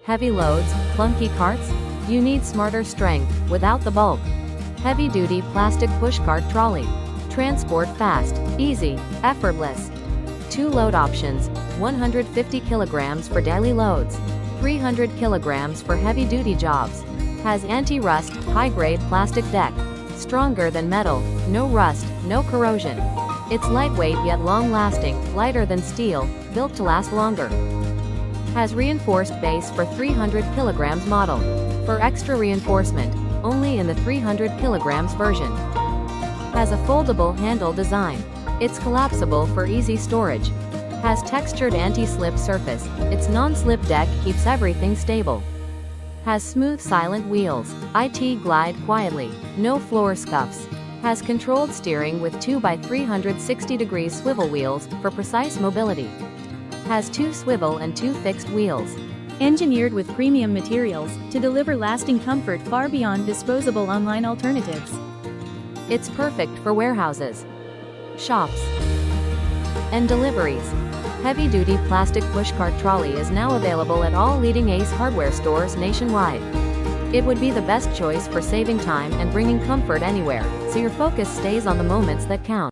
Heavy loads, clunky carts? You need smarter strength, without the bulk. Heavy-duty plastic pushcart trolley. Transport fast, easy, effortless. 2 load options, 150 kilograms for daily loads, 300 kilograms for heavy-duty jobs. Has anti-rust, high-grade plastic deck. Stronger than metal, no rust, no corrosion. It's lightweight yet long-lasting, lighter than steel, built to last longer. Has reinforced base for 300 kilograms model. For extra reinforcement, only in the 300 kilograms version. Has a foldable handle design. It's collapsible for easy storage. Has textured anti-slip surface, its non-slip deck keeps everything stable. Has smooth silent wheels, it glide quietly, no floor scuffs. Has controlled steering with 2x360 degrees swivel wheels, for precise mobility. Has 2 swivel and 2 fixed wheels. Engineered with premium materials, to deliver lasting comfort far beyond disposable online alternatives. It's perfect for warehouses, shops, and deliveries. Heavy-duty plastic pushcart trolley is now available at all leading Ace Hardware stores nationwide. It would be the best choice for saving time and bringing comfort anywhere, so your focus stays on the moments that count.